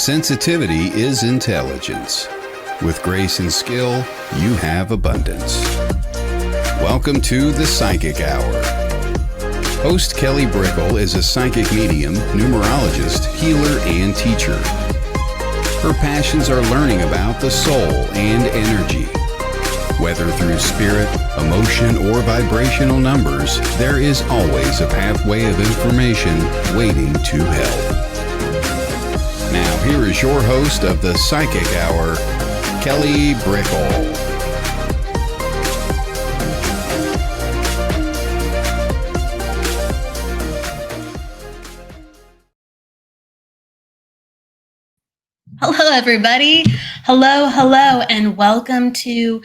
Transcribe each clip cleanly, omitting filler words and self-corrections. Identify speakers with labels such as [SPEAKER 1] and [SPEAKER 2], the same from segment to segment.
[SPEAKER 1] Sensitivity is intelligence. With grace and skill, you have abundance. Welcome to the Psychic Hour. Host Kelly Brickle is a psychic medium, numerologist, healer, and teacher. Her passions are learning about the soul and energy. Whether through spirit, emotion, or vibrational numbers, there is always a pathway of information waiting to help. Now, here is your host of the Psychic Hour, Kelly Brickle.
[SPEAKER 2] Hello, everybody. Hello, and welcome to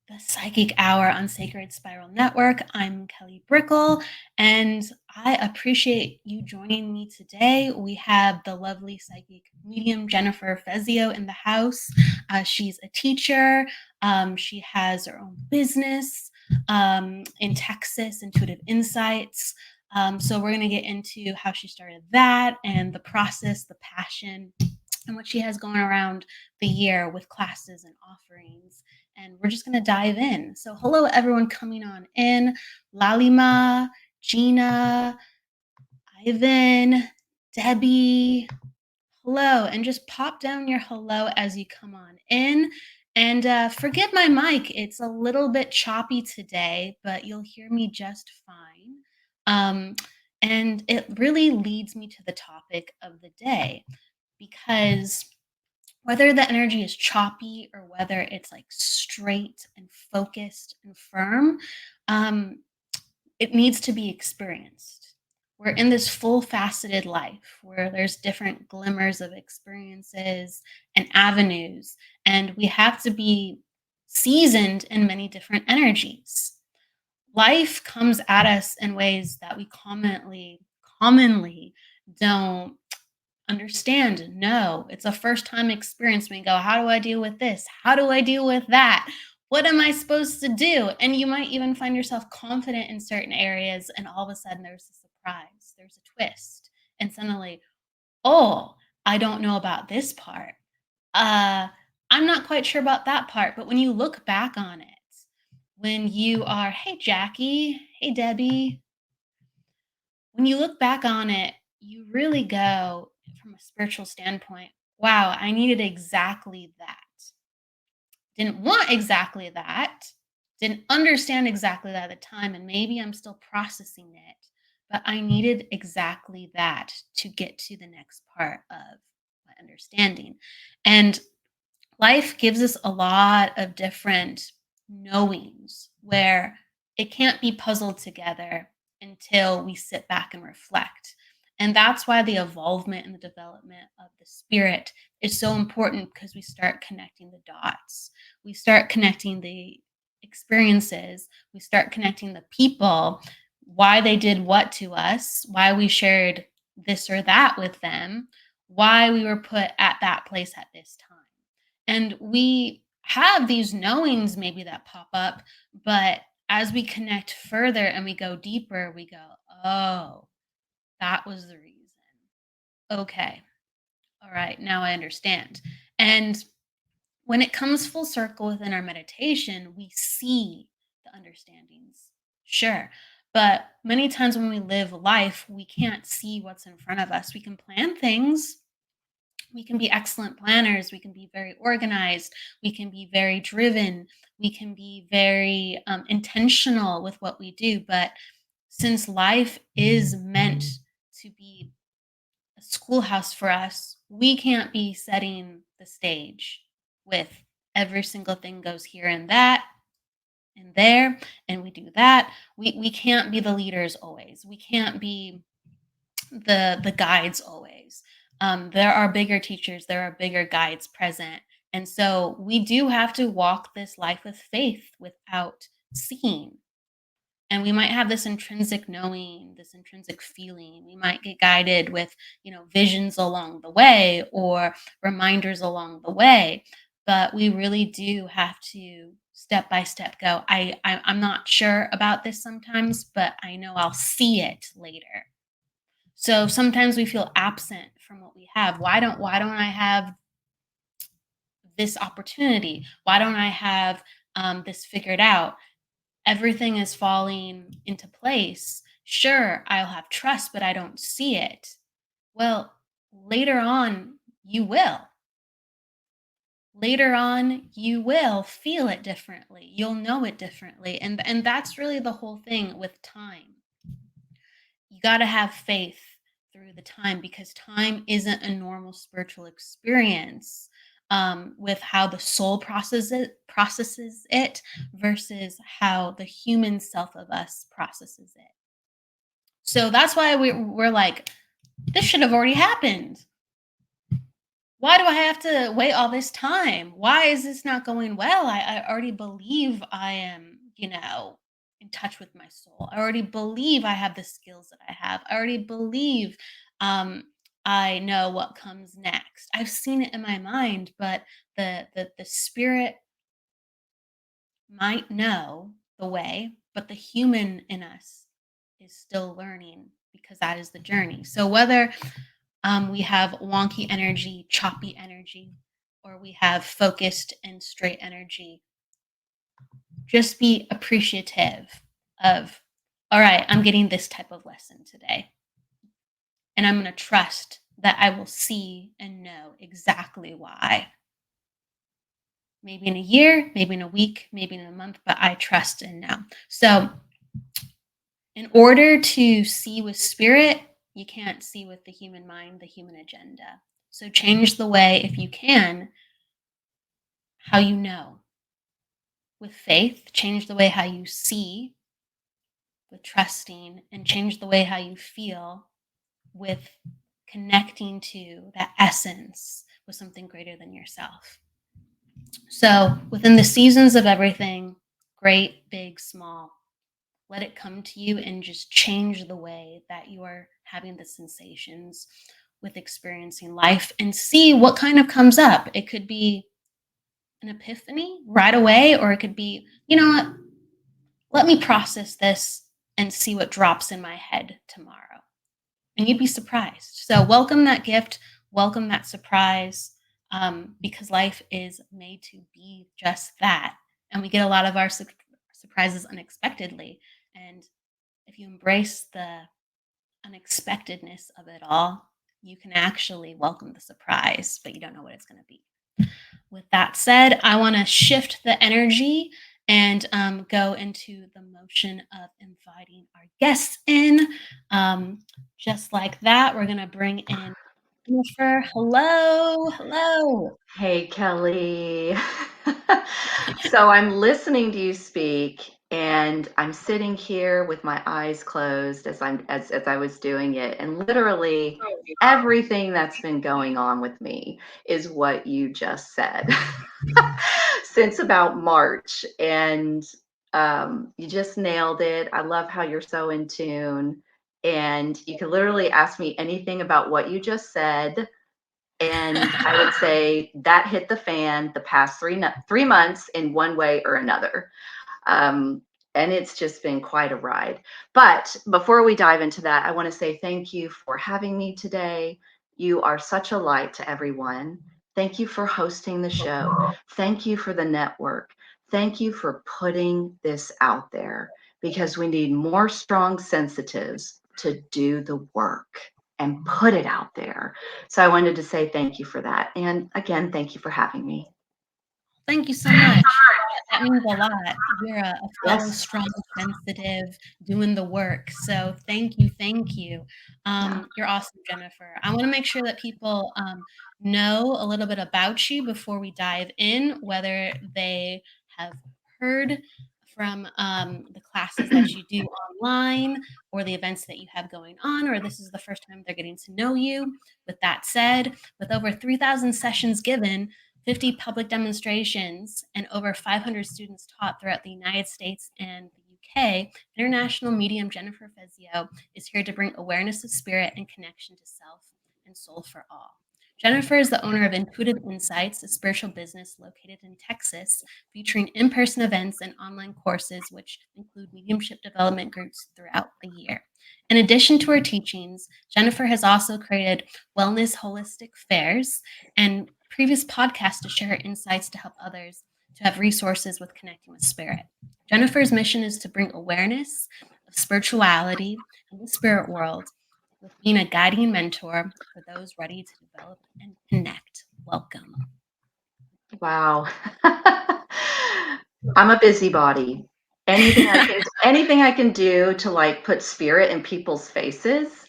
[SPEAKER 2] the Psychic Hour on Sacred Spiral Network. I'm Kelly Brickle, and I appreciate you joining me today. We have the lovely psychic medium Jennifer Fezio in the house. She's a teacher. She has her own business in Texas, Intuitive Insights. So we're going to get into how she started that and the process, the passion, and what she has going around the year with classes and offerings. And we're just going to dive in. So hello, everyone coming on in. Lalima, Gina, Ivan, Debbie. Hello. And just pop down your hello as you come on in. And forgive my mic. It's a little bit choppy today, but you'll hear me just fine. And it really leads me to the topic of the day, because whether the energy is choppy or whether it's like straight and focused and firm, it needs to be experienced. We're in this full faceted life where there's different glimmers of experiences and avenues, and we have to be seasoned in many different energies. Life comes at us in ways that we commonly don't understand. No, it's a first time experience. We go, how do I deal with this? How do I deal with that? What am I supposed to do? And you might even find yourself confident in certain areas, and all of a sudden there's a surprise, there's a twist, and suddenly, oh, I don't know about this part. I'm not quite sure about that part. But when you look back on it, when you are, hey Jackie, hey Debbie, when you look back on it, you really go, from a spiritual standpoint, wow, I needed exactly that. Didn't want exactly that. Didn't understand exactly that at the time. And maybe I'm still processing it. But I needed exactly that to get to the next part of my understanding. And life gives us a lot of different knowings where it can't be puzzled together until we sit back and reflect. And that's why the evolvement and the development of the spirit is so important, because we start connecting the dots. We start connecting the experiences. We start connecting the people, why they did what to us, why we shared this or that with them, why we were put at that place at this time. And we have these knowings maybe that pop up, but as we connect further and we go deeper, we go, oh, that was the reason. Okay. All right. Now I understand. And when it comes full circle within our meditation, we see the understandings. Sure. But many times when we live life, we can't see what's in front of us. We can plan things. We can be excellent planners. We can be very organized. We can be very driven. We can be very intentional with what we do. But since life is meant to be a schoolhouse for us, we can't be setting the stage with every single thing goes here and that and there, and we do that. We can't be the leaders always. We can't be the guides always. There are bigger teachers, there are bigger guides present. And so we do have to walk this life with faith without seeing. And we might have this intrinsic knowing, this intrinsic feeling. We might get guided with, visions along the way or reminders along the way. But we really do have to step by step go, I'm not sure about this sometimes, but I know I'll see it later. So sometimes we feel absent from what we have. Why don't I have this opportunity? Why don't I have this figured out? Everything is falling into place. Sure, I'll have trust, but I don't see it. Well, later on, you will. Later on, you will feel it differently. You'll know it differently. And that's really the whole thing with time. You got to have faith through the time, because time isn't a normal spiritual experience, with how the soul processes it versus how the human self of us processes it. So that's why we're like, this should have already happened. Why do I have to wait all this time? Why is this not going well? I already believe I am, in touch with my soul. I already believe I have the skills that I have. I already believe I know what comes next. I've seen it in my mind, but the spirit might know the way, but the human in us is still learning, because that is the journey. So whether we have wonky energy, choppy energy, or we have focused and straight energy, just be appreciative of, all right, I'm getting this type of lesson today. And I'm going to trust that I will see and know exactly why. Maybe in a year, maybe in a week, maybe in a month, but I trust and know. So in order to see with spirit, you can't see with the human mind, the human agenda. So change the way, if you can, how you know. With faith, change the way how you see, with trusting, and change the way how you feel with connecting to that essence with something greater than yourself. So within the seasons of everything, great, big, small, let it come to you and just change the way that you are having the sensations with experiencing life, and see what kind of comes up. It could be an epiphany right away, or it could be, you know what, let me process this and see what drops in my head tomorrow. And you'd be surprised. So welcome that gift, welcome that surprise, because life is made to be just that. And we get a lot of our surprises unexpectedly. And if you embrace the unexpectedness of it all, you can actually welcome the surprise, but you don't know what it's going to be. With that said, I want to shift the energy and go into the motion of inviting our guests in. Just like that, we're going to bring in Jennifer. Hello. Hello.
[SPEAKER 3] Hey, Kelly. So I'm listening to you speak, and I'm sitting here with my eyes closed as I was doing it, and literally everything that's been going on with me is what you just said since about March, and you just nailed it. I love how you're so in tune, and you can literally ask me anything about what you just said. And I would say that hit the fan the past 3 months in one way or another. Um, and it's just been quite a ride. But before we dive into that, I want to say thank you for having me today. You are such a light to everyone. Thank you for hosting the show. Thank you for the network. Thank you for putting this out there, because we need more strong sensitives to do the work and put it out there. So I wanted to say thank you for that. And again, thank you for having me.
[SPEAKER 2] Thank you so much. That means a lot. You're a fellow
[SPEAKER 3] Yes.
[SPEAKER 2] strong, sensitive, doing the work. So thank you, thank you.
[SPEAKER 3] Yeah.
[SPEAKER 2] You're awesome, Jennifer. I want to make sure that people know a little bit about you before we dive in, whether they have heard from the classes that you do online, or the events that you have going on, or this is the first time they're getting to know you. With that said, with over 3,000 sessions given, 50 public demonstrations, and over 500 students taught throughout the United States and the UK, International Medium Jennifer Fezio is here to bring awareness of spirit and connection to self and soul for all. Jennifer is the owner of Intuitive Insights, a spiritual business located in Texas, featuring in-person events and online courses, which include mediumship development groups throughout the year. In addition to her teachings, Jennifer has also created wellness holistic fairs and previous podcasts to share her insights to help others to have resources with connecting with spirit. Jennifer's mission is to bring awareness of spirituality and the spirit world with being a guiding mentor for those ready to develop and connect. Welcome.
[SPEAKER 3] Wow. I'm a busybody. Anything I can do to like put spirit in people's faces,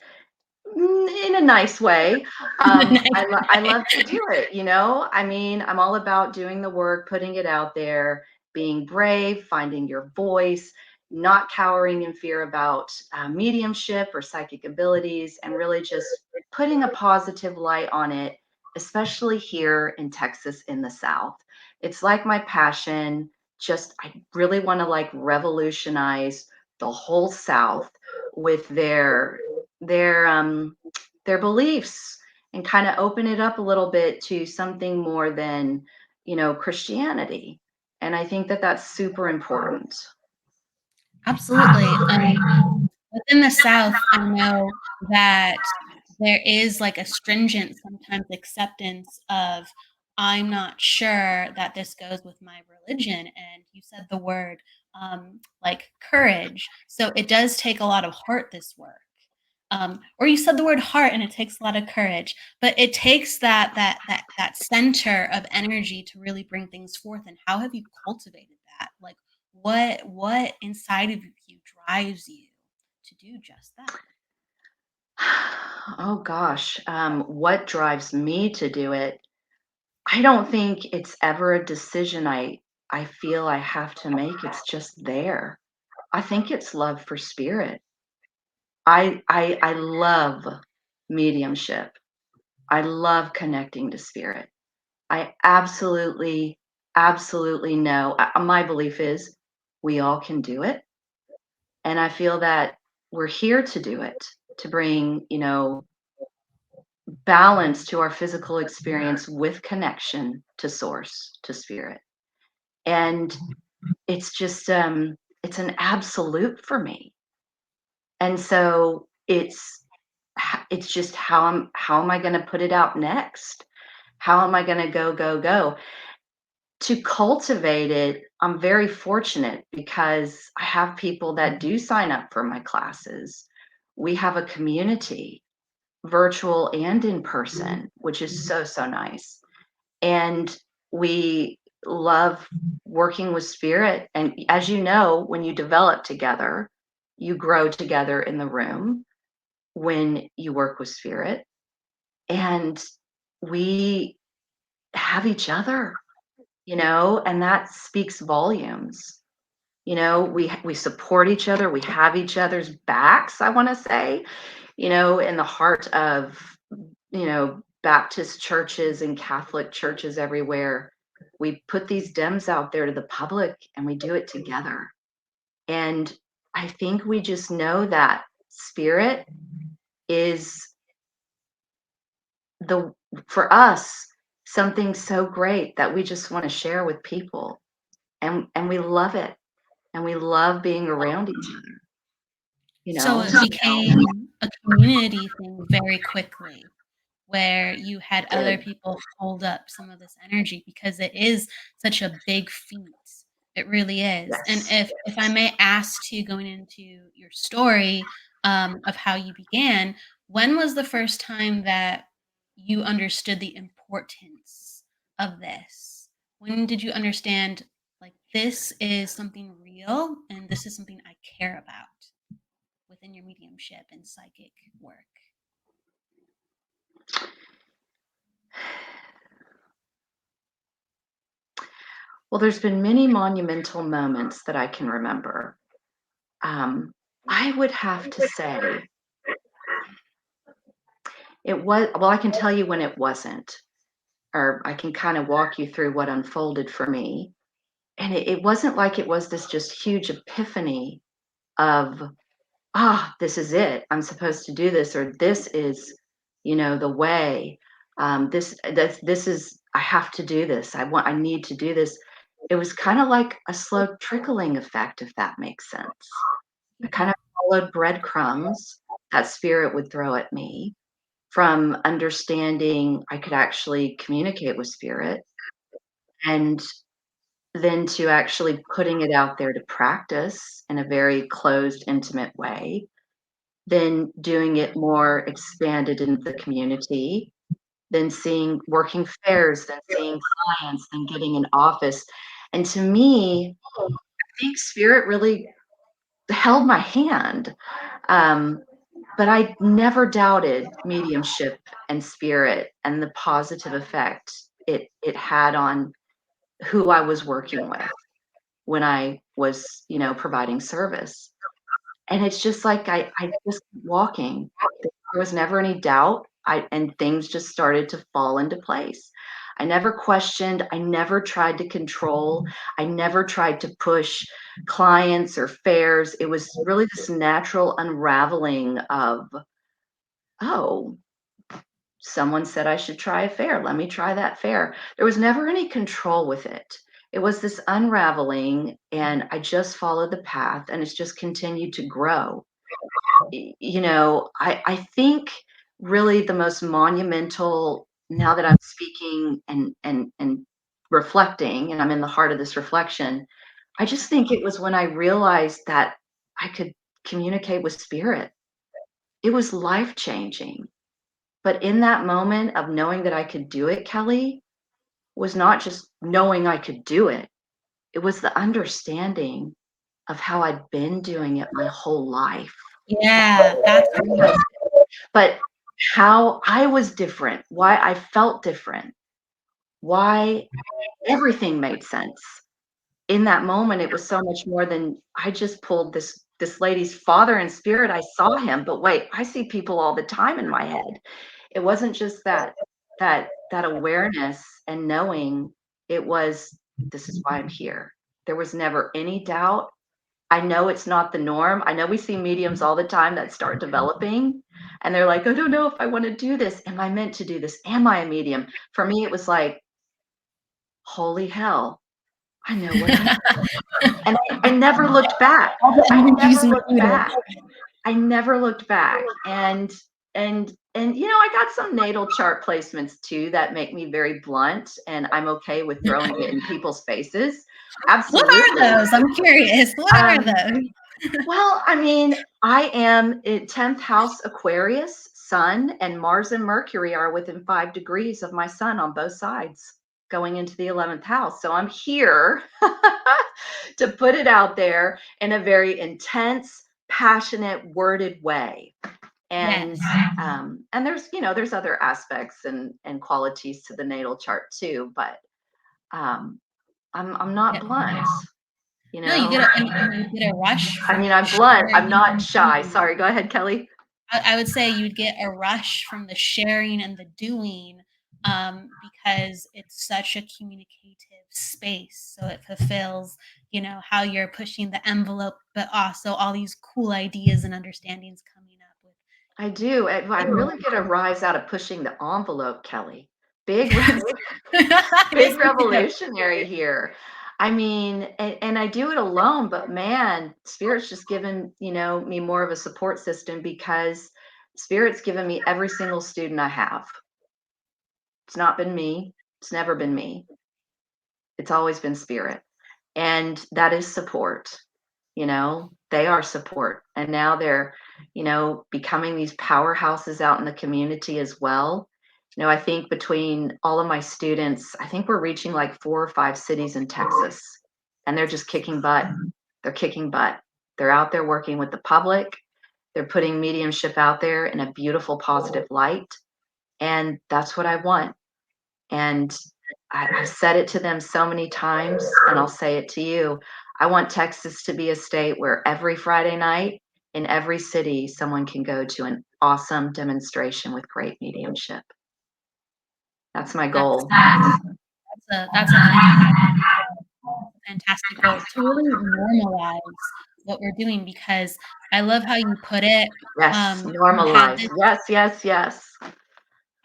[SPEAKER 3] in a nice way.
[SPEAKER 2] Nice.
[SPEAKER 3] I love to do it, you know? I mean, I'm all about doing the work, putting it out there, being brave, finding your voice, not cowering in fear about mediumship or psychic abilities, and really just putting a positive light on it, especially here in Texas in the South. It's like my passion. Just, I really want to like revolutionize the whole South with their their beliefs, and kind of open it up a little bit to something more than, Christianity. And I think that that's super important.
[SPEAKER 2] Absolutely. Within the South, I know that there is like a stringent sometimes acceptance of, I'm not sure that this goes with my religion. And you said the word like courage. So it does take a lot of heart, this work. Or you said the word heart and it takes a lot of courage, but it takes that center of energy to really bring things forth. And how have you cultivated that? Like what inside of you drives you to do just that?
[SPEAKER 3] Oh gosh, what drives me to do it? I don't think it's ever a decision I feel I have to make. It's just there. I think it's love for spirit. I love mediumship. I love connecting to spirit. I absolutely, absolutely know. My belief is we all can do it. And I feel that we're here to do it, to bring, balance to our physical experience with connection to source, to spirit. And it's just, it's an absolute for me. And so it's just how am I going to put it out next? How am I going to go? To cultivate it, I'm very fortunate because I have people that do sign up for my classes. We have a community, virtual and in person, which is so, so nice. And we love working with spirit. And as you know, when you develop together, you grow together in the room when you work with spirit. And we have each other, and that speaks volumes. We support each other, we have each other's backs, I want to say, in the heart of, Baptist churches and Catholic churches everywhere. We put these DEMs out there to the public and we do it together. And I think we just know that spirit is the for us something so great that we just want to share with people, and we love it, and we love being around each other,
[SPEAKER 2] So it became a community thing very quickly, where you had other people hold up some of this energy because it is such a big feat. It really is. And
[SPEAKER 3] Yes.
[SPEAKER 2] if I may ask to going into your story of how you began, when was the first time that you understood the importance of this? When did you understand like this is something real and this is something I care about within your mediumship and psychic work?
[SPEAKER 3] Well, there's been many monumental moments that I can remember. I would have to say it was, well, I can tell you when it wasn't, or I can kind of walk you through what unfolded for me. And it wasn't like it was this just huge epiphany of, this is it. I'm supposed to do this, or this is, the way. This is, I have to do this. I need to do this. It was kind of like a slow trickling effect, if that makes sense. I kind of followed breadcrumbs that spirit would throw at me, from understanding I could actually communicate with spirit, and then to actually putting it out there to practice in a very closed, intimate way, then doing it more expanded in the community, then seeing working fairs, then seeing clients, then getting an office. And to me, I think spirit really held my hand. Um, but I never doubted mediumship and spirit and the positive effect it had on who I was working with when I was, providing service. And it's just like I just kept walking. There was never any doubt. And things just started to fall into place. I never questioned. I never tried to control. I never tried to push clients or fairs. It was really this natural unraveling of, oh, someone said I should try a fair. Let me try that fair. There was never any control with it. It was this unraveling, and I just followed the path, and it's just continued to grow. I think really the most monumental, now that I'm speaking and reflecting, and I'm in the heart of this reflection, I just think it was when I realized that I could communicate with spirit. It was life changing. But in that moment of knowing that I could do it, Kelly, was not just knowing I could do it. It was the understanding of how I'd been doing it my whole life.
[SPEAKER 2] Yeah, that's great.
[SPEAKER 3] But how I was different, why I felt different, why everything made sense. In that moment, it was so much more than I just pulled this lady's father in spirit. I saw him, but wait, I see people all the time in my head. It wasn't just that awareness and knowing. It was, this is why I'm here. There was never any doubt. I know it's not the norm. I know we see mediums all the time that start developing, and they're like, I don't know if I want to do this. Am I meant to do this? Am I a medium? For me, it was like, holy hell, I know what I'm doing. And I never looked back.
[SPEAKER 2] All the
[SPEAKER 3] I
[SPEAKER 2] energies
[SPEAKER 3] never looked
[SPEAKER 2] included.
[SPEAKER 3] back. I never looked back. And I got some natal chart placements too that make me very blunt, and I'm okay with throwing it in people's faces.
[SPEAKER 2] What
[SPEAKER 3] Absolutely.
[SPEAKER 2] are those? I'm curious. What are
[SPEAKER 3] Um,
[SPEAKER 2] those?
[SPEAKER 3] Well, I mean, I am in 10th house Aquarius, Sun, and Mars and Mercury are within 5 degrees of my sun on both sides, going into the 11th house. So I'm here to put it out there in a very intense, passionate, worded way. And
[SPEAKER 2] Yes.
[SPEAKER 3] there's other aspects and qualities to the natal chart too, but um, I'm not
[SPEAKER 2] Yeah.
[SPEAKER 3] blunt,
[SPEAKER 2] No, you get you get a rush
[SPEAKER 3] I
[SPEAKER 2] from
[SPEAKER 3] mean,
[SPEAKER 2] the
[SPEAKER 3] I'm blunt. I'm
[SPEAKER 2] sharing
[SPEAKER 3] not
[SPEAKER 2] and
[SPEAKER 3] shy.
[SPEAKER 2] doing.
[SPEAKER 3] Sorry, go ahead, Kelly.
[SPEAKER 2] I would say you'd get a rush from the sharing and the doing, because it's such a communicative space. So it fulfills, how you're pushing the envelope, but also all these cool ideas and understandings coming up with.
[SPEAKER 3] I do. I really get a rise out of pushing the envelope, Kelly. Big,
[SPEAKER 2] Yes,
[SPEAKER 3] big
[SPEAKER 2] you do.
[SPEAKER 3] revolutionary here. I mean, and I do it alone, but man, Spirit's just given, me more of a support system, because Spirit's given me every single student I have. It's not been me. It's never been me. It's always been Spirit. And that is support. They are support. And now they're, becoming these powerhouses out in the community as well. I think between all of my students, I think we're reaching like 4 or 5 cities in Texas, and they're just kicking butt. They're kicking butt. They're out there working with the public. They're putting mediumship out there in a beautiful, positive light. And that's what I want. And I've said it to them so many times, and I'll say it to you. I want Texas to be a state where every Friday night in every city, someone can go to an awesome demonstration with great mediumship. That's my
[SPEAKER 2] That's
[SPEAKER 3] goal.
[SPEAKER 2] a fantastic goal to really normalize what we're doing, because I love how you put it.
[SPEAKER 3] Yes,
[SPEAKER 2] You had
[SPEAKER 3] normalize.
[SPEAKER 2] this
[SPEAKER 3] Yes, yes, yes.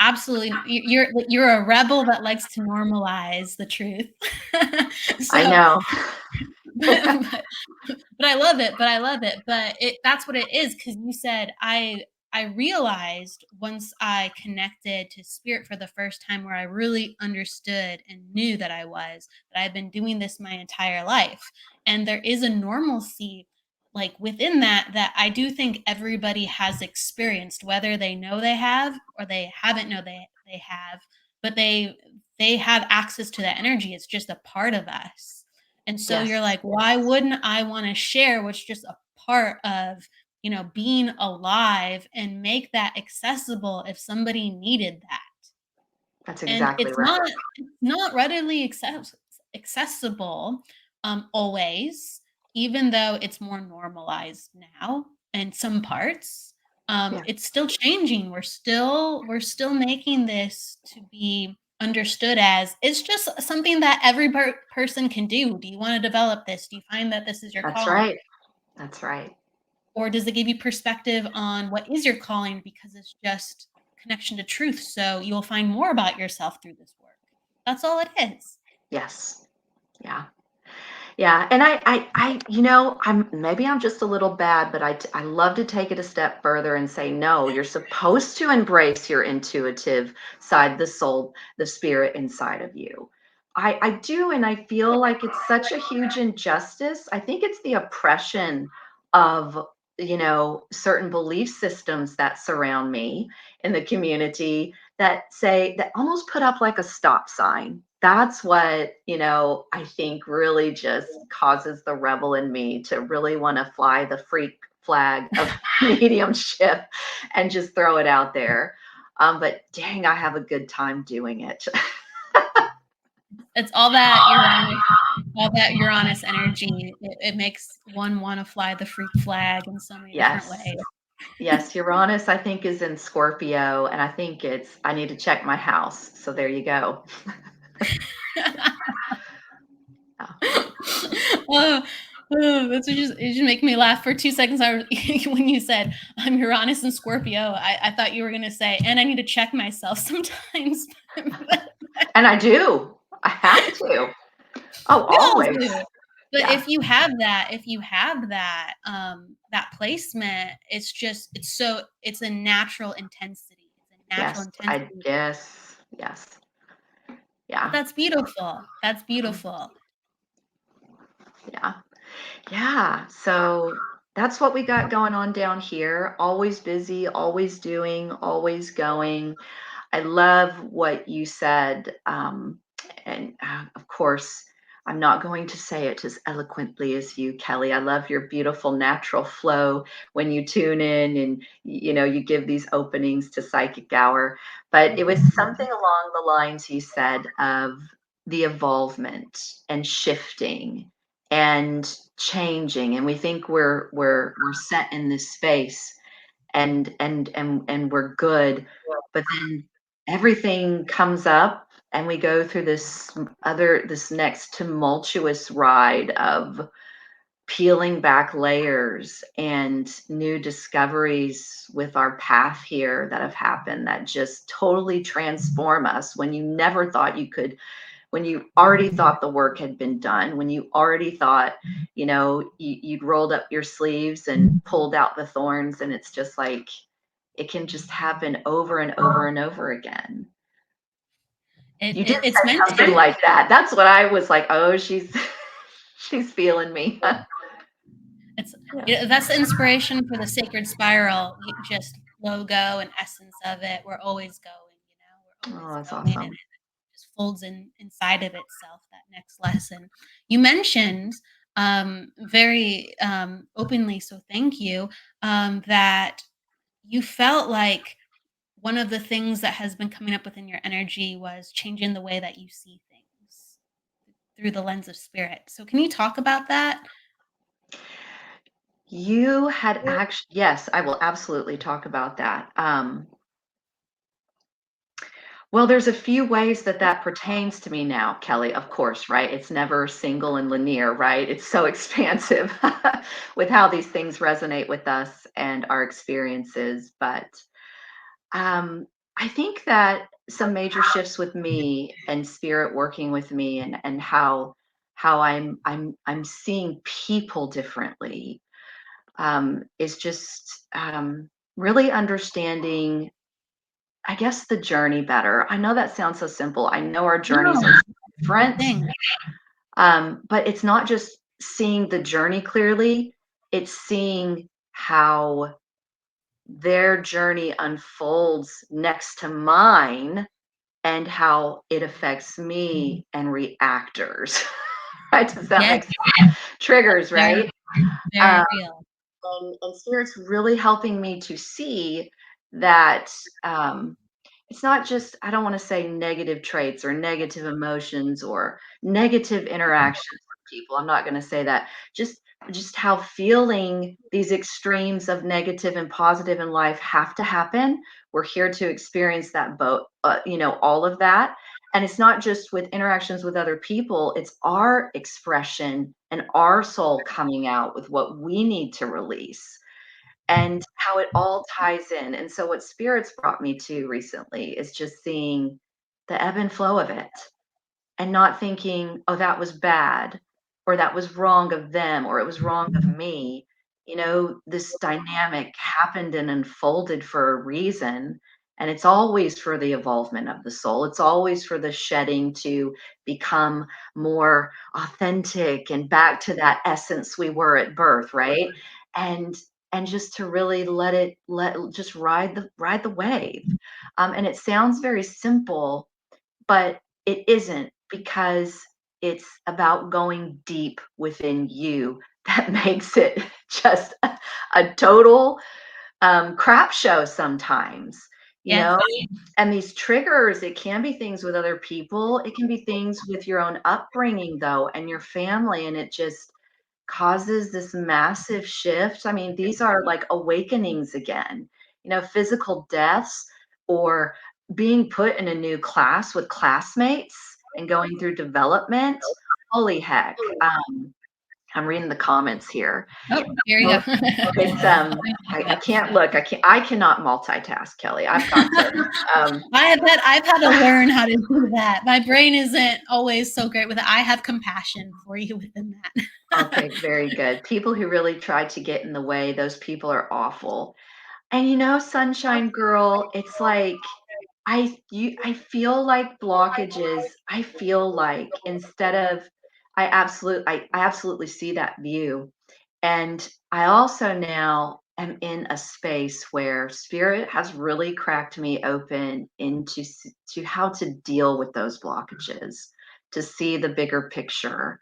[SPEAKER 2] Absolutely. You're a rebel that likes to normalize the truth.
[SPEAKER 3] I
[SPEAKER 2] So,
[SPEAKER 3] know.
[SPEAKER 2] but but I love it, but that's what it is, because you said, I realized once I connected to spirit for the first time, where I really understood and knew that that I've been doing this my entire life. And there is a normalcy, like, within that I do think everybody has experienced, whether they know they have or they haven't know they have, but they have access to that energy. It's just a part of us. And so you're
[SPEAKER 3] Yes,
[SPEAKER 2] like, why wouldn't I want to share what's just a part of, being alive, and make that accessible if somebody needed that?
[SPEAKER 3] that's
[SPEAKER 2] And
[SPEAKER 3] exactly right.
[SPEAKER 2] it's not readily accessible, always, even though it's more normalized now in some parts.
[SPEAKER 3] Yeah,
[SPEAKER 2] It's still changing. We're still making this to be understood as it's just something that every person can do. Do you want to develop this? Do you find that this is your
[SPEAKER 3] that's
[SPEAKER 2] calling?
[SPEAKER 3] right. That's right.
[SPEAKER 2] Or does it give you perspective on what is your calling, because it's just connection to truth, so you'll find more about yourself through this work? That's all it is.
[SPEAKER 3] Yes. Yeah. Yeah, and maybe I'm just a little bad, but I love to take it a step further and say, no, you're supposed to embrace your intuitive side, the soul, the spirit inside of you. I do, and I feel like it's such a huge injustice. I think it's the oppression of, certain belief systems that surround me in the community that almost put up like a stop sign. That's what, I think really just causes the rebel in me to really want to fly the freak flag of mediumship and just throw it out there. But dang, I have a good time doing it.
[SPEAKER 2] It's all that Uranus energy. It makes one want to fly the freak flag in so many different
[SPEAKER 3] Yes.
[SPEAKER 2] ways.
[SPEAKER 3] Yes. Uranus, I think, is in Scorpio. And I think I need to check my house. So there you go.
[SPEAKER 2] Oh, it just make me laugh for 2 seconds. When you said I'm Uranus and Scorpio, I thought you were gonna say, and I need to check myself sometimes.
[SPEAKER 3] And I do. I have to. Oh,
[SPEAKER 2] We all
[SPEAKER 3] always.
[SPEAKER 2] do. But
[SPEAKER 3] Yeah.
[SPEAKER 2] that placement, it's a natural intensity. It's a natural
[SPEAKER 3] Yes. I
[SPEAKER 2] intensity.
[SPEAKER 3] guess. Yes.
[SPEAKER 2] But
[SPEAKER 3] Yeah.
[SPEAKER 2] that's beautiful. That's beautiful.
[SPEAKER 3] Yeah. Yeah. So that's what we got going on down here. Always busy, always doing, always going. I love what you said. And of course, I'm not going to say it as eloquently as you, Kelly. I love your beautiful natural flow when you tune in and, you give these openings to Psychic Hour. But it was something along the lines you said of the evolvement and shifting and changing. And we think we're set in this space and we're good, but then everything comes up and we go through this next tumultuous ride of peeling back layers and new discoveries with our path here that have happened that just totally transform us when you never thought you could, when you already thought the work had been done, when you already thought, you'd rolled up your sleeves and pulled out the thorns, and it's just like it can just happen over and over and over again. You did
[SPEAKER 2] It's
[SPEAKER 3] say
[SPEAKER 2] meant
[SPEAKER 3] something
[SPEAKER 2] to.
[SPEAKER 3] like that. That's what I was like, oh, she's she's feeling me.
[SPEAKER 2] It's
[SPEAKER 3] Yeah.
[SPEAKER 2] That's the inspiration for the Sacred Spiral, just logo and essence of it. We're always going, we're
[SPEAKER 3] Oh,
[SPEAKER 2] always
[SPEAKER 3] that's
[SPEAKER 2] going, and
[SPEAKER 3] awesome.
[SPEAKER 2] it just folds inside of itself, that next lesson. You mentioned very openly, so thank you, that you felt like one of the things that has been coming up within your energy was changing the way that you see things through the lens of spirit. So can you talk about that?
[SPEAKER 3] You had actually, yes, I will absolutely talk about that. Well, there's a few ways that pertains to me now, Kelly, of course, right? It's never single and linear, right? It's so expansive with how these things resonate with us and our experiences. But um, I think that some major shifts with me and spirit working with me, and how I'm seeing people differently, is just really understanding, I guess, the journey better. I know that sounds so simple. I know our journeys
[SPEAKER 2] No,
[SPEAKER 3] are
[SPEAKER 2] good
[SPEAKER 3] different,
[SPEAKER 2] thing.
[SPEAKER 3] but it's not just seeing the journey clearly, it's seeing how their journey unfolds next to mine and how it affects me and reactors. Right? Does that
[SPEAKER 2] Yes,
[SPEAKER 3] make sense? Triggers,
[SPEAKER 2] very,
[SPEAKER 3] right?
[SPEAKER 2] very real.
[SPEAKER 3] And spirit's really helping me to see that, it's not just, I don't want to say negative traits or negative emotions or negative interactions with people. I'm not going to say that. Just how feeling these extremes of negative and positive in life have to happen. We're here to experience that both, all of that. And it's not just with interactions with other people, it's our expression and our soul coming out with what we need to release and how it all ties in. And so, what spirits brought me to recently is just seeing the ebb and flow of it and not thinking, oh, that was bad or that was wrong of them or it was wrong of me. This dynamic happened and unfolded for a reason. And it's always for the evolvement of the soul. It's always for the shedding to become more authentic and back to that essence we were at birth, right? And and just to really just ride the wave. And it sounds very simple, but it isn't, because it's about going deep within you that makes it just a total crap show sometimes, you
[SPEAKER 2] Yes.
[SPEAKER 3] know? And these triggers, it can be things with other people, it can be things with your own upbringing, though, and your family, and it just causes this massive shift. I mean, these are like awakenings again, physical deaths or being put in a new class with classmates and going through development. Holy heck. I'm reading the comments here.
[SPEAKER 2] Oh, here you
[SPEAKER 3] Oh,
[SPEAKER 2] go.
[SPEAKER 3] it's I can't look. I cannot multitask, Kelly. I've got to
[SPEAKER 2] I've had to learn how to do that. My brain isn't always so great with it. I have compassion for you within that.
[SPEAKER 3] okay, very good. People who really try to get in the way, those people are awful. And Sunshine Girl, it's like I feel like blockages. I feel like instead of I absolutely see that view. And I also now am in a space where spirit has really cracked me open to how to deal with those blockages, to see the bigger picture.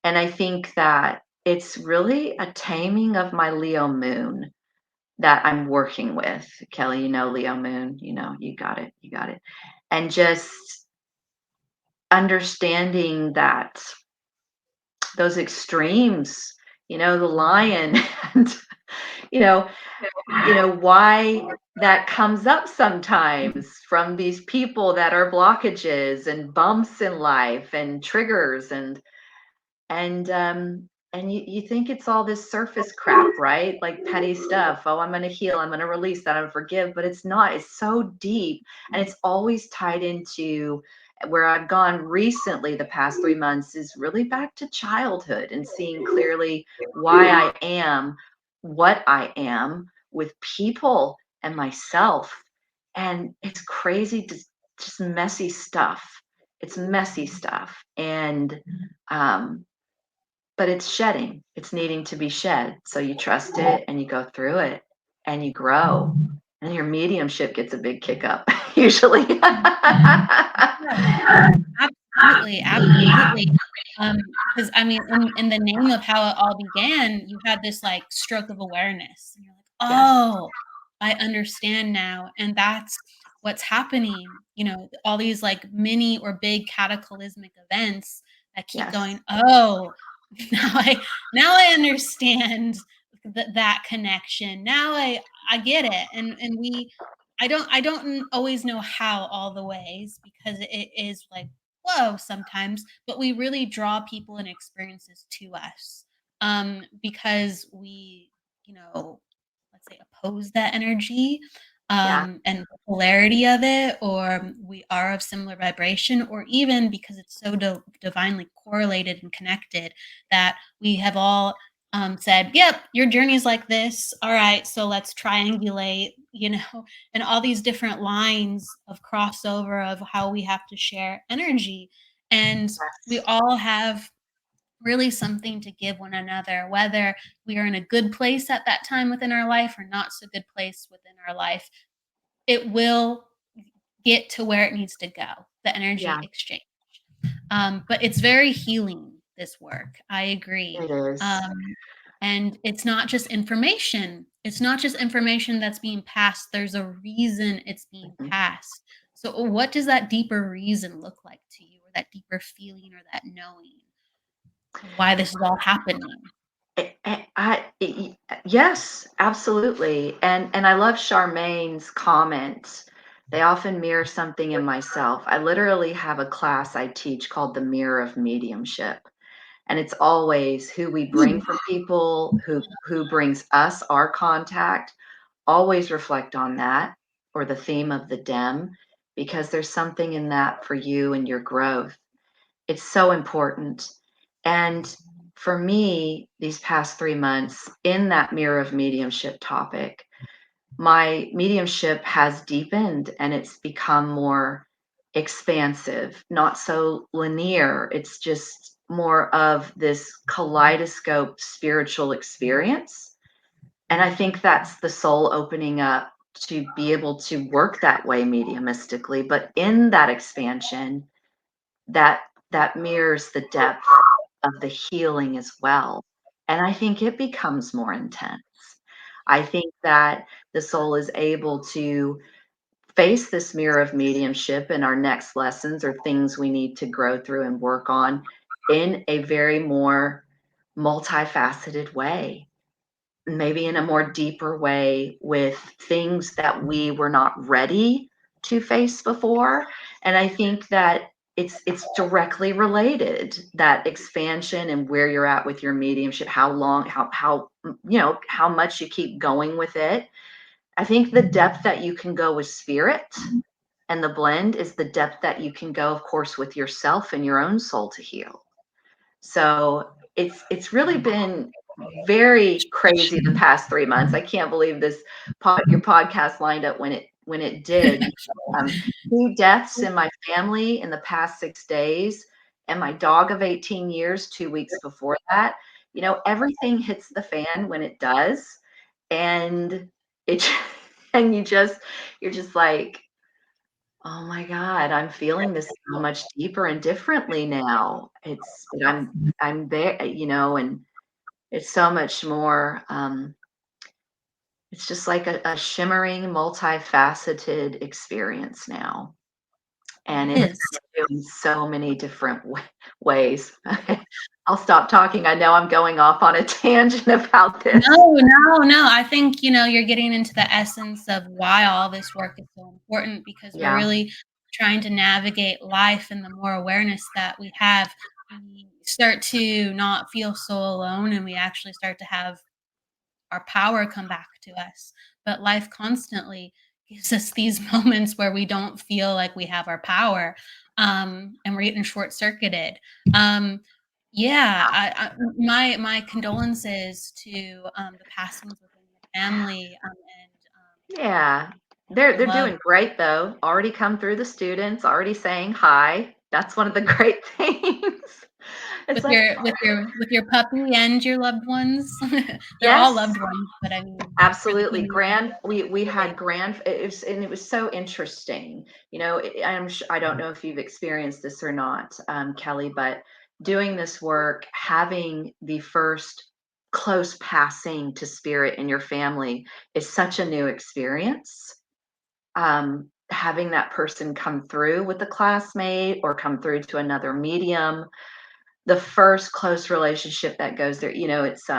[SPEAKER 3] And I think that it's really a taming of my Leo moon that I'm working with. Kelly, Leo moon, you got it. You got it. And just understanding that those extremes, the lion and you know, why that comes up sometimes from these people that are blockages and bumps in life and triggers and you think it's all this surface crap, right? Like petty stuff. Oh, I'm going to heal. I'm going to release that. I'm forgive. But it's not. It's so deep. And it's always tied into where I've gone recently, the past 3 months, is really back to childhood and seeing clearly why I am what I am with people and myself. And it's crazy, just messy stuff. It's messy stuff. And, but it's shedding. It's needing to be shed. So you trust it and you go through it and you grow. And your mediumship gets a big kick up, usually.
[SPEAKER 2] Absolutely, absolutely. Because I mean, in the name of how it all began, you had this like stroke of awareness. And you're like,
[SPEAKER 3] Yes,
[SPEAKER 2] oh, I understand now. And that's what's happening. All these like mini or big cataclysmic events that keep
[SPEAKER 3] yes,
[SPEAKER 2] going, oh, now I understand that connection. Now I get it. And I don't always know how all the ways, because it is like whoa sometimes, but we really draw people and experiences to us, because we, let's say, oppose that energy,
[SPEAKER 3] Yeah.
[SPEAKER 2] and the polarity of it, or we are of similar vibration, or even because it's so divinely correlated and connected that we have all said, yep, your journey's like this. All right, so let's triangulate, and all these different lines of crossover of how we have to share energy. And we
[SPEAKER 3] Yes.
[SPEAKER 2] all have really something to give one another, whether we are in a good place at that time within our life or not so good place within our life. It will get to where it needs to go, the energy
[SPEAKER 3] Yeah,
[SPEAKER 2] exchange. But it's very healing, this work. I agree.
[SPEAKER 3] it is.
[SPEAKER 2] And it's not just information. It's not just information that's being passed. There's a reason it's being
[SPEAKER 3] Mhm.
[SPEAKER 2] passed. So, what does that deeper reason look like to you, or that deeper feeling, or that knowing of why this is all happening?
[SPEAKER 3] Yes, absolutely. And I love Charmaine's comment. They often mirror something in myself. I literally have a class I teach called the Mirror of Mediumship. And it's always who we bring
[SPEAKER 2] Mm,
[SPEAKER 3] from people, who brings us our contact. Always reflect on that, or the theme of the dem, because there's something in that for you and your growth. It's so important. And for me, these past 3 months in that mirror of mediumship topic, my mediumship has deepened and it's become more expansive, not so linear. It's just more of this kaleidoscope spiritual experience. And I think that's the soul opening up to be able to work that way mediumistically. But in that expansion, that that mirrors the depth of the healing as well. And I think it becomes more intense. I think that the soul is able to face this mirror of mediumship in our next lessons or things we need to grow through and work on in a very more multifaceted way, maybe in a more deeper way with things that we were not ready to face before. And I think that it's directly related, that expansion and where you're at with your mediumship, how long, how much you keep going with it. I think the depth that you can go with spirit and the blend is the depth that you can go, of course, with yourself and your own soul to heal. So it's really been very crazy the past 3 months. I can't believe your podcast lined up when it did. Um, 2 deaths in my family in the past 6 days, and my dog of 18 years 2 weeks before that. Everything hits the fan when it does, and it and you're just like, oh my God, I'm feeling this so much deeper and differently now. I'm there, and it's so much more. It's just like a shimmering, multifaceted experience now,
[SPEAKER 2] it
[SPEAKER 3] and it's
[SPEAKER 2] is.
[SPEAKER 3] in so many different ways. I'll stop talking. I know I'm going off on a tangent about this.
[SPEAKER 2] No, no, no. I think, you're getting into the essence of why all this work is so important, because we're
[SPEAKER 3] Yeah,
[SPEAKER 2] really trying to navigate life, and the more awareness that we have, we start to not feel so alone, and we actually start to have our power come back to us. But life constantly gives us these moments where we don't feel like we have our power, and we're getting short circuited. Um, yeah, my condolences to the passings within your family,
[SPEAKER 3] yeah.
[SPEAKER 2] and
[SPEAKER 3] They're
[SPEAKER 2] your love
[SPEAKER 3] doing great though. Already come through the students, already saying hi. That's one of the great things. It's
[SPEAKER 2] with
[SPEAKER 3] like,
[SPEAKER 2] your puppy and your loved ones. They're all
[SPEAKER 3] yes,
[SPEAKER 2] loved ones, but I mean, for the
[SPEAKER 3] absolutely.
[SPEAKER 2] community.
[SPEAKER 3] We had it was so interesting. I don't know if you've experienced this or not, Kelly, but doing this work, having the first close passing to spirit in your family is such a new experience. Having that person come through with a classmate or come through to another medium, the first close relationship that goes there, it's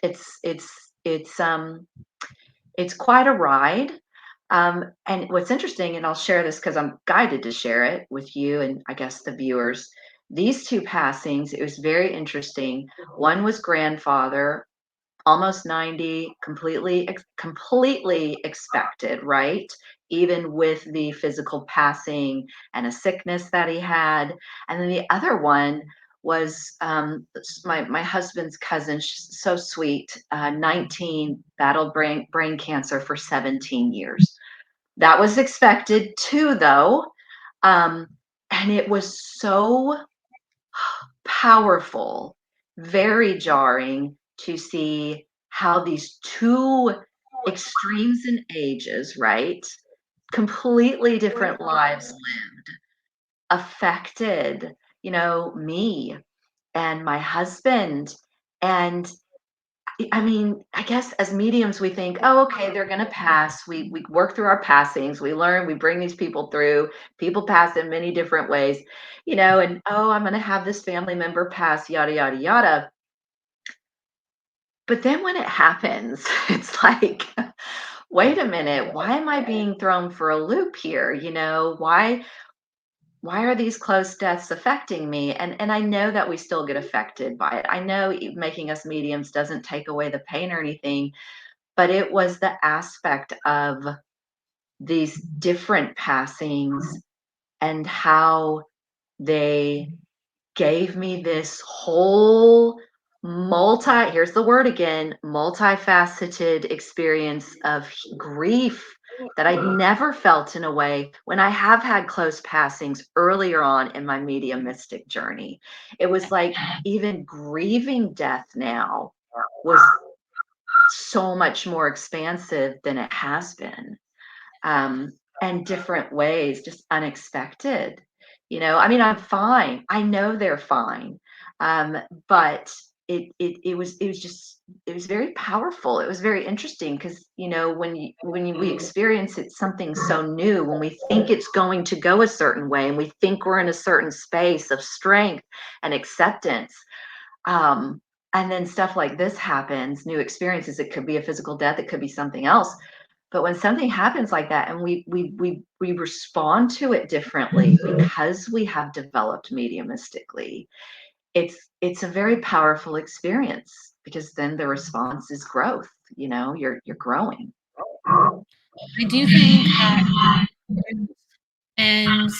[SPEAKER 3] it's it's it's quite a ride. And what's interesting, and I'll share this because I'm guided to share it with you and I guess the viewers. These two passings, it was very interesting. One was grandfather, almost 90, completely expected, right? Even with the physical passing and a sickness that he had. And then the other one was my husband's cousin. She's so sweet. 19, battled brain cancer for 17 years. That was expected too, though. Um, and it was so powerful, very jarring to see how these two extremes in ages, right? Completely different lives lived, affected, me and my husband. And I mean, I guess as mediums, we think, oh, okay, they're going to pass. We work through our passings. We learn, we bring these people through. People pass in many different ways, and oh, I'm going to have this family member pass, yada, yada, yada. But then when it happens, it's like, wait a minute, why am I being thrown for a loop here? Why are these close deaths affecting me? And I know that we still get affected by it. I know making us mediums doesn't take away the pain or anything, but it was the aspect of these different passings and how they gave me this whole here's the word again, multifaceted experience of grief that I'd never felt in a way when I have had close passings earlier on in my mediumistic journey. It was like even grieving death now was so much more expansive than it has been, and different ways, just unexpected. I mean, I'm fine. I know they're fine, but it was very powerful. It was very interesting because we experience it something so new, when we think it's going to go a certain way, and we think we're in a certain space of strength and acceptance. And then stuff like this happens, new experiences. It could be a physical death, it could be something else. But when something happens like that, and we respond to it differently because we have developed mediumistically, it's a very powerful experience, because then the response is growth. You're growing.
[SPEAKER 2] I do think that and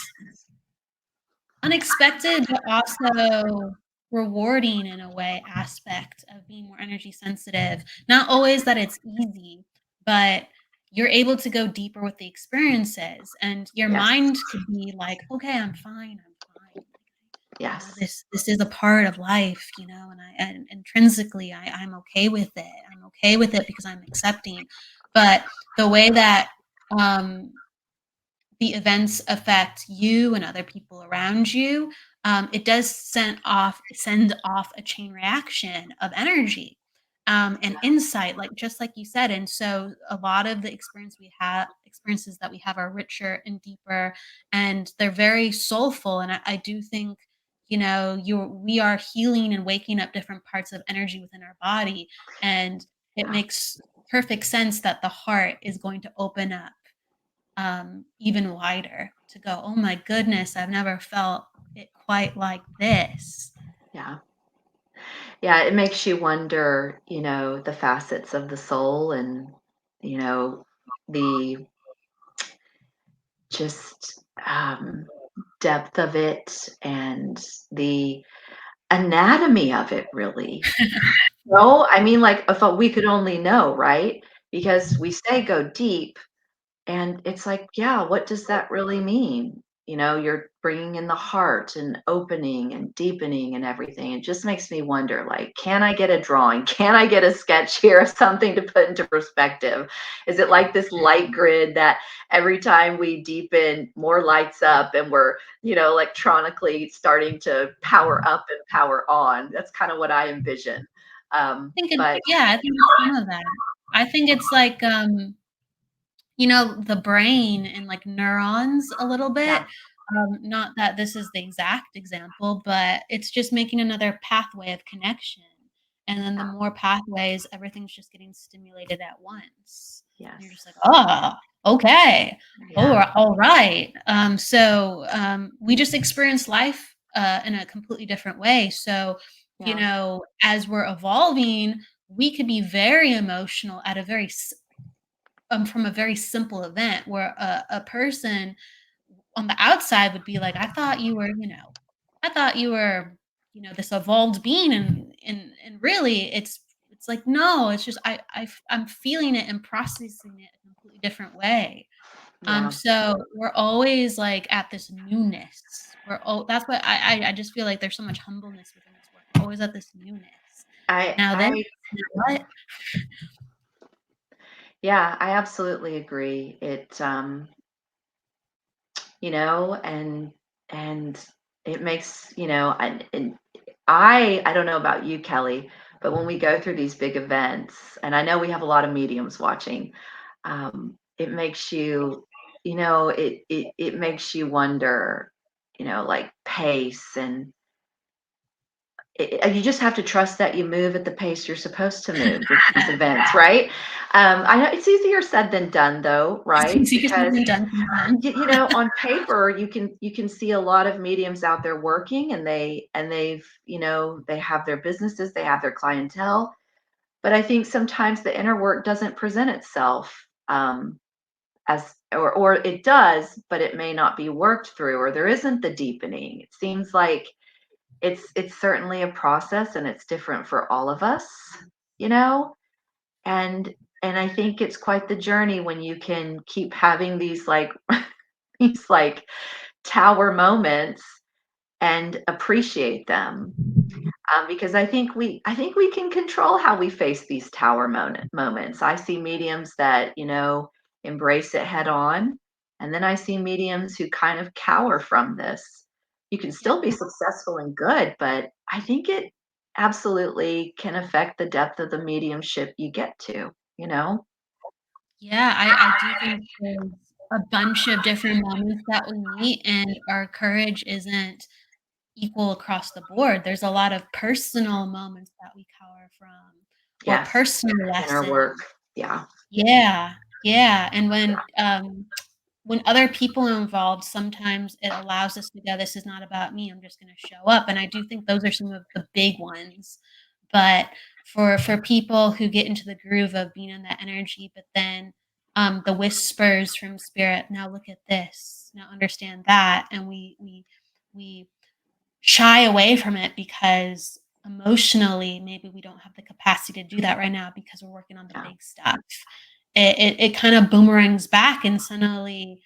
[SPEAKER 2] unexpected, but also rewarding in a way aspect of being more energy sensitive. Not always that it's easy, but you're able to go deeper with the experiences, and your
[SPEAKER 3] Yes.
[SPEAKER 2] mind could be like, okay, I'm fine.
[SPEAKER 3] Yes.
[SPEAKER 2] This is a part of life, and intrinsically I'm okay with it. I'm okay with it because I'm accepting. But the way that the events affect you and other people around you, it does send off a chain reaction of energy, and insight, just like you said. And so a lot of the experiences that we have are richer and deeper, and they're very soulful. And I do think, we are healing and waking up different parts of energy within our body, and it makes perfect sense that the heart is going to open up even wider, to go, oh my goodness, I've never felt it quite like this.
[SPEAKER 3] Yeah. Yeah, it makes you wonder, the facets of the soul, and the just depth of it, and the anatomy of it, really. No, I mean, like, if we could only know, right? Because we say go deep, and it's like, yeah, what does that really mean? You're bringing in the heart and opening and deepening and everything. It just makes me wonder, like, can I get a drawing? Can I get a sketch here of something to put into perspective? Is it like this light grid that every time we deepen, more lights up, and we're, electronically starting to power up and power on? That's kind of what I envision. But
[SPEAKER 2] I think it's some of that. I think it's like, the brain and like neurons a little bit.
[SPEAKER 3] yeah,
[SPEAKER 2] Not that this is the exact example, but it's just making another pathway of connection. And then the
[SPEAKER 3] yeah,
[SPEAKER 2] more pathways, everything's just getting stimulated at once. And you're
[SPEAKER 3] yes,
[SPEAKER 2] just like, oh, okay. Oh,
[SPEAKER 3] yeah,
[SPEAKER 2] all right. We just experience life in a completely different way. So,
[SPEAKER 3] yeah,
[SPEAKER 2] as we're evolving, we could be very emotional at a from a very simple event where a person on the outside would be like, I thought you were, I thought you were, this evolved being, and really it's like, no, it's just I'm feeling it and processing it a completely different way.
[SPEAKER 3] Yeah.
[SPEAKER 2] So we're always like at this newness. That's why I just feel like there's so much humbleness within this work. We're always at this newness.
[SPEAKER 3] I
[SPEAKER 2] Now then,
[SPEAKER 3] I
[SPEAKER 2] you know what?
[SPEAKER 3] yeah, I absolutely agree. And it makes, and I don't know about you, Kelly, but when we go through these big events, and I know we have a lot of mediums watching, it makes you, it makes you wonder, like pace, and you just have to trust that you move at the pace you're supposed to move with these events, right? I know it's easier said than done, though, right?
[SPEAKER 2] It's easier said
[SPEAKER 3] Because
[SPEAKER 2] than done sometimes.
[SPEAKER 3] on paper you can see a lot of mediums out there working, and they have their businesses, they have their clientele, but I think sometimes the inner work doesn't present itself, as or it does, but it may not be worked through, or there isn't the deepening. It seems like it's certainly a process, and it's different for all of us, you know and I think it's quite the journey when you can keep having these, like, these, like, tower moments, and appreciate them, because I think we can control how we face these tower moments. I see mediums that, embrace it head on, and then I see mediums who kind of cower from this. You can
[SPEAKER 2] Yeah.
[SPEAKER 3] still be successful and good, but I think it absolutely can affect the depth of the mediumship you get to, you know?
[SPEAKER 2] Yeah, I do think there's a bunch of different moments that we meet, and our courage isn't equal across the board. There's a lot of personal moments that we cower from, or
[SPEAKER 3] Yes,
[SPEAKER 2] personal
[SPEAKER 3] inner
[SPEAKER 2] lessons.
[SPEAKER 3] work. Yeah.
[SPEAKER 2] Yeah, yeah, and when other people are involved, sometimes it allows us to go, "This is not about me, I'm just gonna show up," and I do think those are some of the big ones, but for people who get into the groove of being in that energy, but then, the whispers from spirit, "Now look at this, now understand that," and we shy away from it because emotionally, maybe we don't have the capacity to do that right now because we're working on the
[SPEAKER 3] Yeah.
[SPEAKER 2] big stuff. It kind of boomerangs back, and suddenly,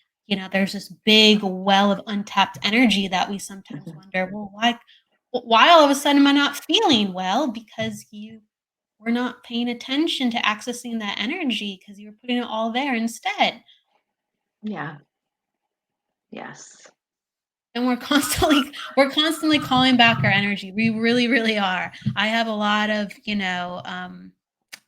[SPEAKER 2] there's this big well of untapped energy that we sometimes
[SPEAKER 3] Mhm.
[SPEAKER 2] wonder, well, why all of a sudden am I not feeling well? Because you were not paying attention to accessing that energy because you were putting it all there instead.
[SPEAKER 3] Yeah. Yes.
[SPEAKER 2] And we're constantly calling back our energy. We really, really are. I have a lot of,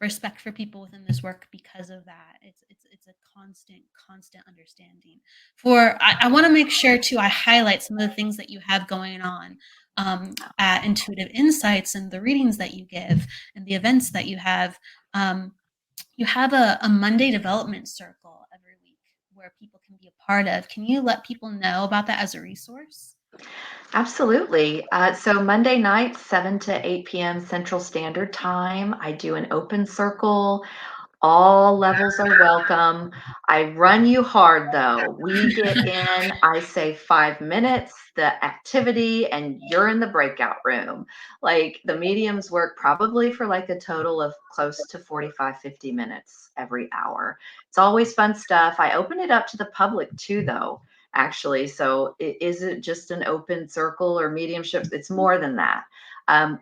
[SPEAKER 2] respect for people within this work because of that. It's a constant understanding. I want to make sure too I highlight some of the things that you have going on at Intuitive Insights, and the readings that you give, and the events that you have. Um, you have a Monday development circle every week where people can be a part of. Can you let people know about that as a resource?
[SPEAKER 3] Absolutely. So Monday nights, 7 to 8 p.m. Central Standard Time, I do an open circle. All levels are welcome. I run you hard, though. We get in, I say 5 minutes, the activity, and you're in the breakout room. Like, the mediums work probably for like a total of close to 45, 50 minutes every hour. It's always fun stuff. I open it up to the public too, though, actually. So it isn't just an open circle or mediumship, it's more than that. Um,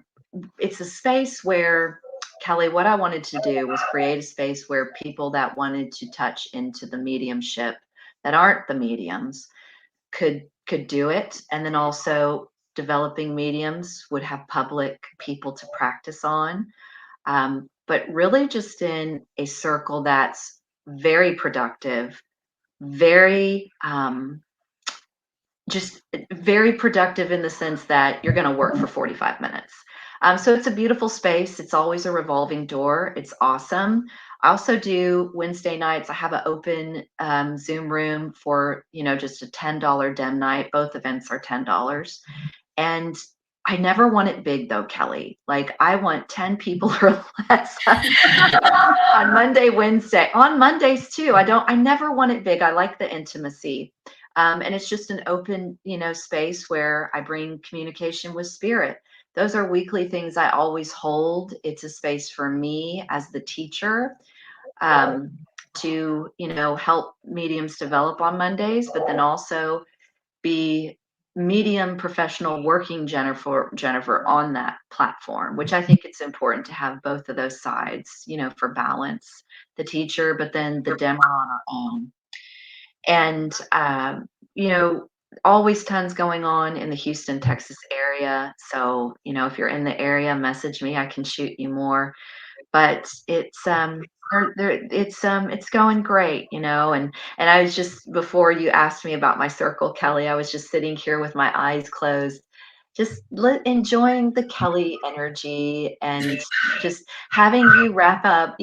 [SPEAKER 3] it's a space where, Kelly, what I wanted to do was create a space where people that wanted to touch into the mediumship that aren't the mediums could do it, and then also developing mediums would have public people to practice on, but really just in a circle that's very productive, very just very productive in the sense that you're going to work for 45 minutes. So it's a beautiful space. It's always a revolving door. It's awesome. I also do Wednesday nights. I have an open Zoom room for, just a $10 dem night. Both events are $10. And I never want it big though, Kelly. Like I want 10 people or less on Monday, Wednesday, on Mondays too. I never want it big. I like the intimacy. And it's just an open, space where I bring communication with spirit. Those are weekly things I always hold. It's a space for me as the teacher, to, help mediums develop on Mondays, but then also be medium professional working Jennifer on that platform, which I think it's important to have both of those sides, for balance, the teacher, but then the demo on our own. And, always tons going on in the Houston, Texas area. So, if you're in the area, message me, I can shoot you more. But it's going great, and I was just, before you asked me about my circle, Kelly, I was just sitting here with my eyes closed, just enjoying the Kelly energy and just having you wrap up,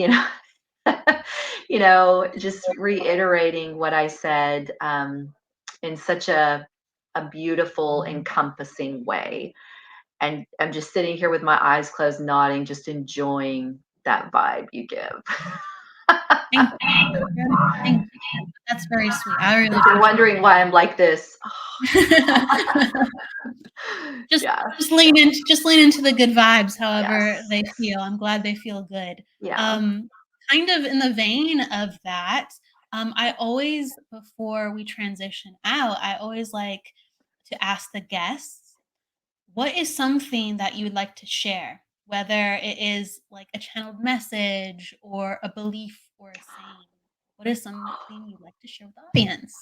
[SPEAKER 3] just reiterating what I said, in such a beautiful, encompassing way. And I'm just sitting here with my eyes closed, nodding, just enjoying that vibe you give.
[SPEAKER 2] Thank you. Thank you. That's very sweet. I really
[SPEAKER 3] If you're wondering why I'm like this,
[SPEAKER 2] just
[SPEAKER 3] yeah,
[SPEAKER 2] just lean into the good vibes, however they feel. I'm glad they feel good.
[SPEAKER 3] yeah.
[SPEAKER 2] Kind of in the vein of that, I always, before we transition out, I always like to ask the guests, what is something that you would like to share? Whether it is like a channeled message or a belief or a saying. What is something you'd like to share with the audience?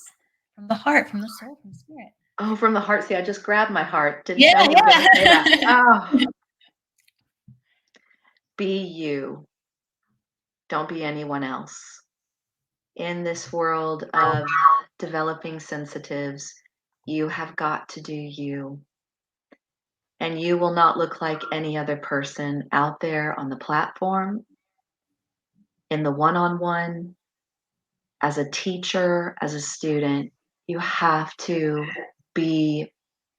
[SPEAKER 2] From the heart, from the soul, from spirit.
[SPEAKER 3] Oh, from the heart. See, I just grabbed my heart. Didn't
[SPEAKER 2] Yeah,
[SPEAKER 3] know you were going to say
[SPEAKER 2] yeah.
[SPEAKER 3] that. Oh, be you. Don't be anyone else. In this world of developing sensitives, you have got to do you. And you will not look like any other person out there on the platform, in the one-on-one, as a teacher, as a student. You have to be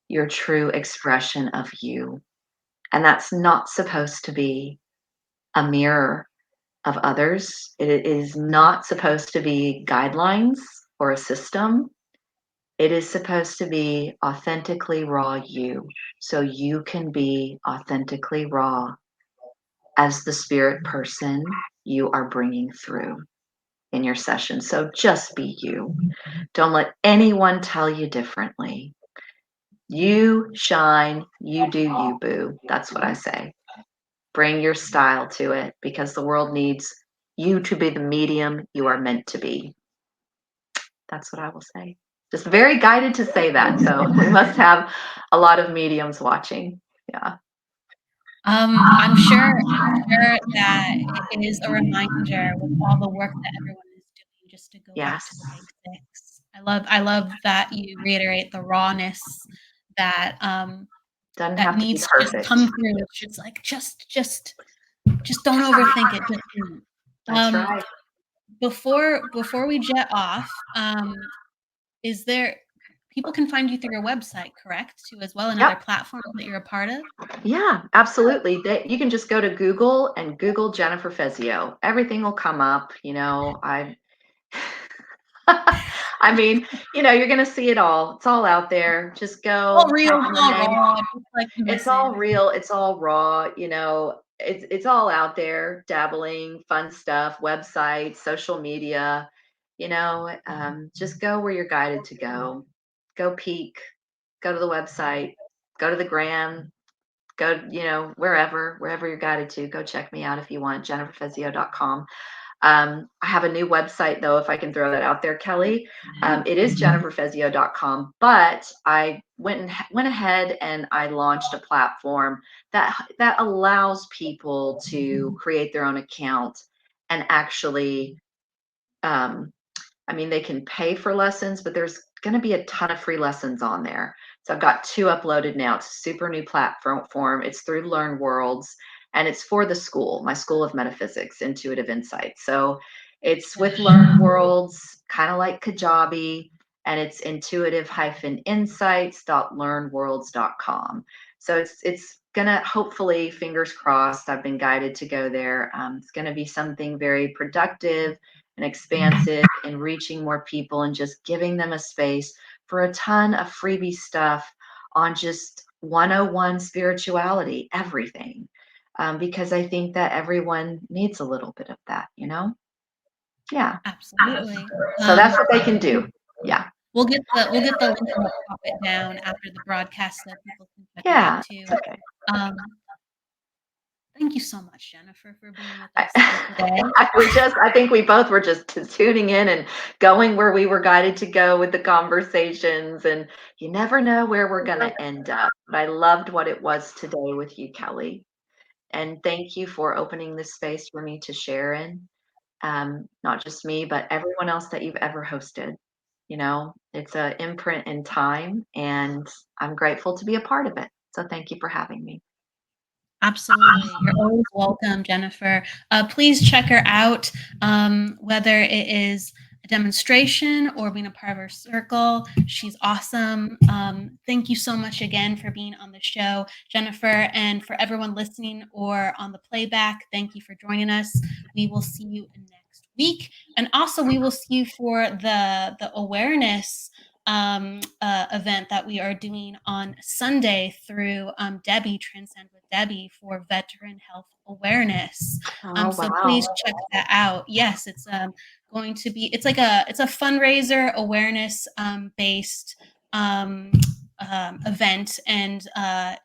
[SPEAKER 3] your true expression of you. And that's not supposed to be a mirror of others. It is not supposed to be guidelines or a system. It is supposed to be authentically raw you, so you can be authentically raw as the spirit person you are bringing through in your session. So just be you. Don't let anyone tell you differently. You shine, you do you, boo. That's what I say. Bring your style to it, because the world needs you to be the medium you are meant to be. That's what I will say. Just very guided to say that. So we must have a lot of mediums watching. Yeah.
[SPEAKER 2] I'm sure that it is a reminder with all the work that everyone is doing, just to go back
[SPEAKER 3] Yes.
[SPEAKER 2] to the basics. I love that you reiterate the rawness that
[SPEAKER 3] Doesn't
[SPEAKER 2] that
[SPEAKER 3] have to be
[SPEAKER 2] needs to just
[SPEAKER 3] perfect.
[SPEAKER 2] come through. It's just like just don't overthink it. Just do it.
[SPEAKER 3] That's right.
[SPEAKER 2] Before we jet off, is there people can find you through your website, correct? Too, as well, and other
[SPEAKER 3] Yep.
[SPEAKER 2] platforms that you're a part of?
[SPEAKER 3] Yeah, absolutely. You can just go to Google and Google Jennifer Fezio. Everything will come up. I mean, you're going to see it all. It's all out there. Just go.
[SPEAKER 2] All real,
[SPEAKER 3] type in the
[SPEAKER 2] all
[SPEAKER 3] name.
[SPEAKER 2] raw, just like you
[SPEAKER 3] It's
[SPEAKER 2] said.
[SPEAKER 3] all real. It's all raw. It's all out there. Dabbling, fun stuff, websites, social media. Just go where you're guided to go. Go peek. Go to the website. Go to the gram. Go, wherever you're guided to. Go check me out if you want. JenniferFezio.com. I have a new website, though, if I can throw that out there, Kelly. It is JenniferFezio.com, but I went ahead and I launched a platform that allows people to create their own account and actually, they can pay for lessons, but there's going to be a ton of free lessons on there. So I've got 2 uploaded now. It's a super new platform. It's through Learn Worlds, and it's for the school, my School of Metaphysics, Intuitive Insight. So it's with Learn Worlds, kind of like Kajabi, and it's intuitive-insights.learnworlds.com. So it's gonna, hopefully, fingers crossed, I've been guided to go there. It's gonna be something very productive and expansive and reaching more people and just giving them a space for a ton of freebie stuff on just 101 spirituality, everything. Because I think that everyone needs a little bit of that, you know? Yeah.
[SPEAKER 2] Absolutely.
[SPEAKER 3] So that's what they can do. Yeah.
[SPEAKER 2] We'll get the link and we'll pop it down after the broadcast so people can check it
[SPEAKER 3] Yeah.
[SPEAKER 2] out too.
[SPEAKER 3] It's okay.
[SPEAKER 2] Thank you so much, Jennifer, for being with
[SPEAKER 3] I,
[SPEAKER 2] us here today.
[SPEAKER 3] I think we both were just tuning in and going where we were guided to go with the conversations. And you never know where we're going to end up. But I loved what it was today with you, Kelly. And thank you for opening this space for me to share in. Not just me, but everyone else that you've ever hosted. You know, it's an imprint in time, and I'm grateful to be a part of it. So thank you for having me.
[SPEAKER 2] Absolutely. You're always welcome, Jennifer. Please check her out, whether it is a demonstration or being a part of her circle. She's awesome. Thank you so much again for being on the show, Jennifer. And for everyone listening or on the playback, thank you for joining us. We will see you next week. And also, we will see you for the awareness event that we are doing on Sunday through Debbie, Transcend with Debbie, for Veteran Health Awareness. So please check that out. Yes, it's going to be, it's a fundraiser awareness based event, and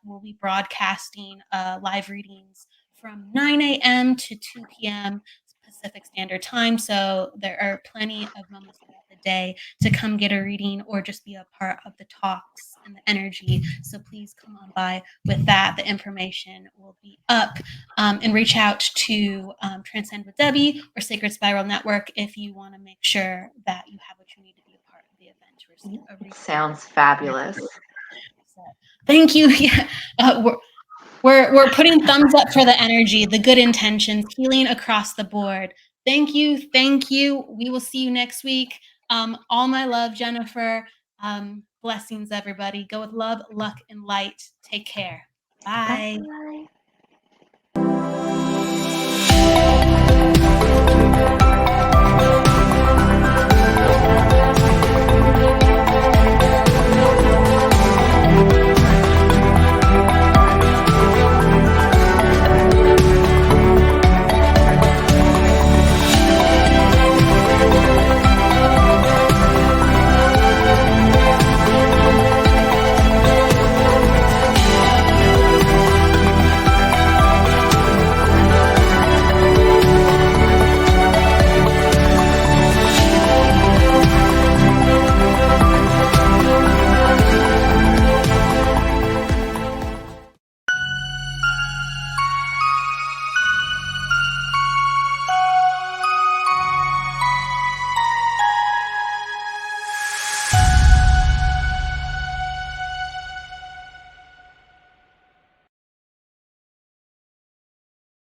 [SPEAKER 2] we'll be broadcasting live readings from 9 a.m. to 2 p.m. Pacific Standard Time. So there are plenty of moments throughout the day to come get a reading or just be a part of the talks and the energy. So please come on by with that. The information will be up, and reach out to Transcend with Debbie or Sacred Spiral Network if you want to make sure that you have what you need to be a part of the event to receive a reading.
[SPEAKER 3] Sounds fabulous.
[SPEAKER 2] So, thank you. Yeah. We're putting thumbs up for the energy, the good intentions, healing across the board. Thank you. Thank you. We will see you next week. All my love, Jennifer. Blessings, everybody. Go with love, luck, and light. Take care. Bye.
[SPEAKER 3] Bye.